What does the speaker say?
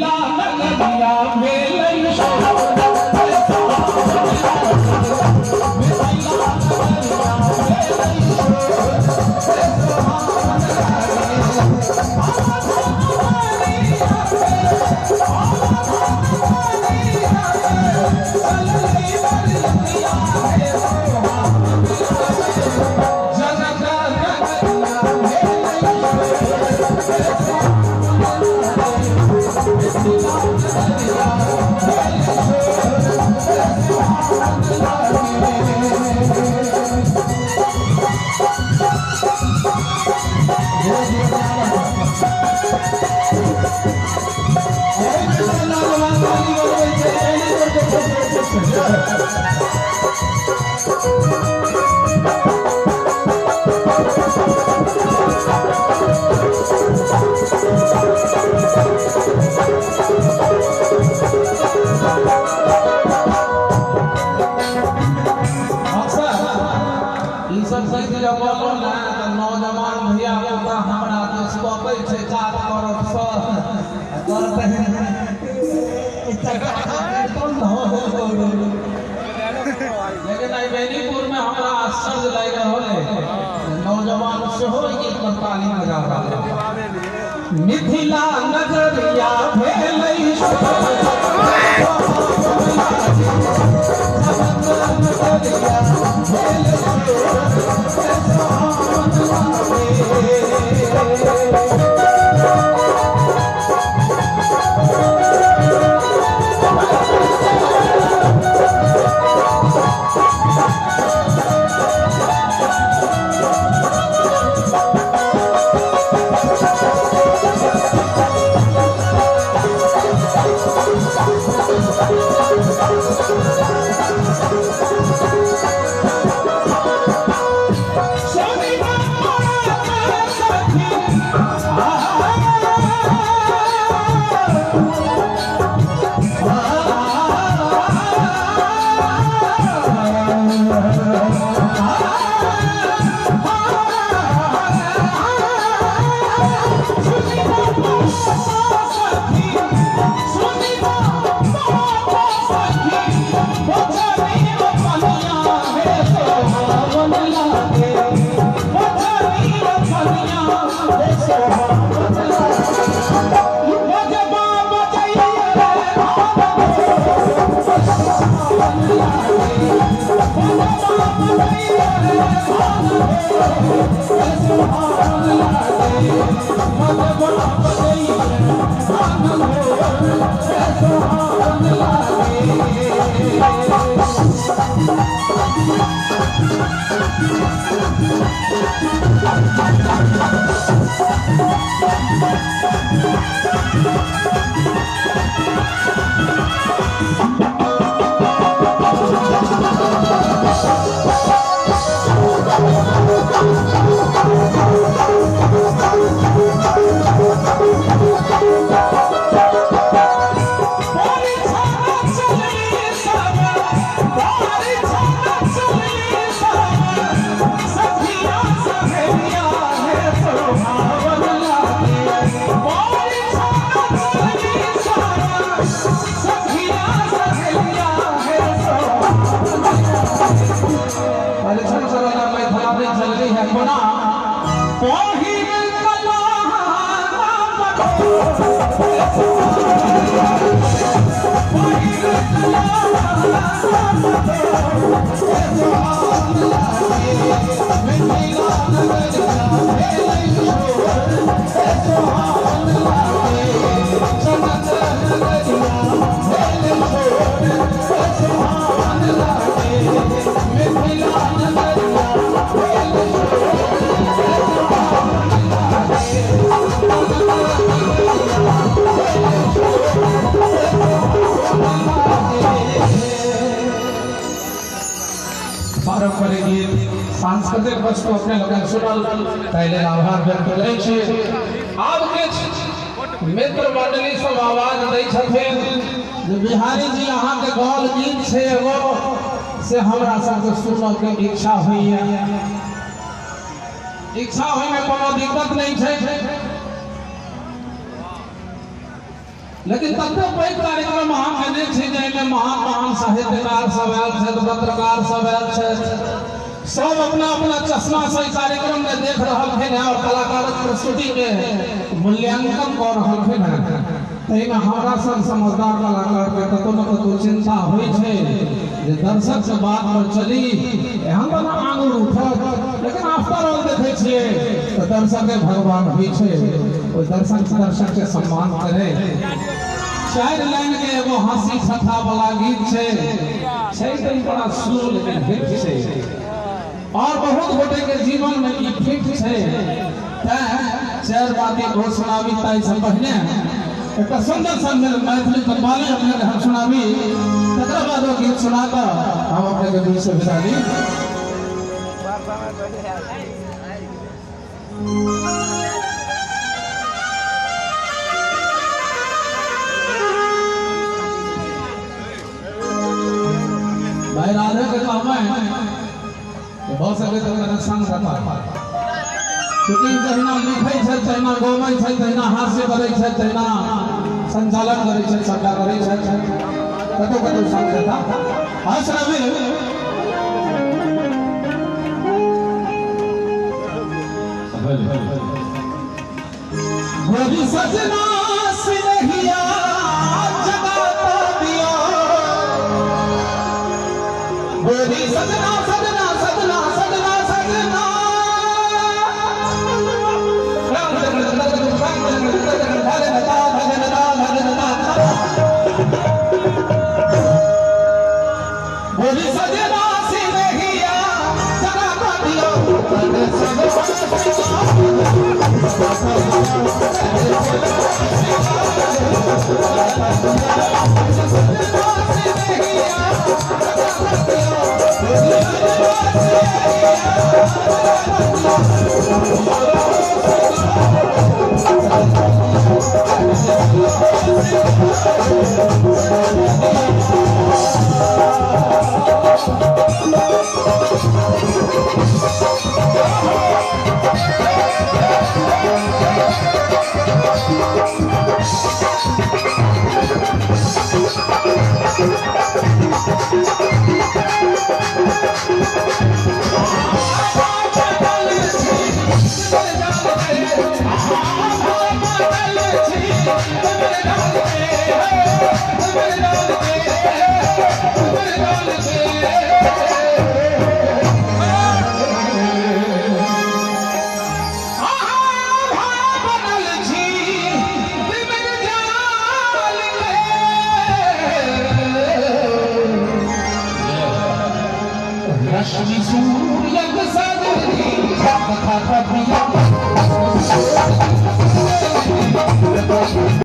मिथिला नगरिया भेलै नौजवान भैया हमरा दुष्पकै छै काज करब लेकिन बेनीपुर में हमरा आश्चर्य लग रहा है नौजवान सेहो गीत पर ताली बजा रहा है मिथिला नगरिया भेलै पारंपरिक गीत सांस्कृतिक वस्तु अपने लोग सुनल पहले आभार व्यक्त करै छी। आब किछ मित्र मंडली सब आवाज दै छथिन जे बिहारी जी अहाँ के गाल गीत छै एगो से हमरा सबके सुनय के इच्छा होइया। इच्छा होय में कोनो दिक्कत नहीं छै। लेकिन तत्व पैघ कार्यक्रम अहाँ केने छी जाहिमे महान महान साहित्यकार सब आयल छथि, पत्रकार सब आयल छथि, सब अपना अपना चश्मा से कार्यक्रम में देख रहलखिन है और कलाकारक प्रस्तुति के मूल्यांकन कर रहलखिन है। तहिना हमरा सब समझदार कलाकार के कतौ न कतौ चिंता होइ छै जे दर्शक से बात पर चली एहन तो ना आगू उठत, लेकिन आफ्टर ऑल देखे छिए तो दर्शक के भगवान होइ छै, ओइ दर्शक के सम्मान करे। 4 लाइन के एगो हंसी ठट्ठा वाला गीत छै तो बड़ा स्लो लेकिन हिट छै और बहुत गोटे के जीवन में ई फिट छै। 4 बातें बहुत सुनाबी ताई से पहले एक सुंदर सा मैथिली कव्वाली अपने के हम सुनाबी, तकर बाद वो गीत सुनाकर हम अपने के बीच से विदा ली। भाई राधे के काम है बहुत सके तो मेरा संग रखा, क्योंकि जहिना लिखै छै तहिना गबै छै तहिना हास्य करै छै तहिना संचालन करै छै, सबटा करै छै कतौ कतौ संग रहता हंस रवि गोरी सजना सिरहिया जगा तो दियो, गोरी सजना सजना सजना सजना सजना गोरी सजना सिरहिया जगा तो दियो, रश्मि सूर्य सजनी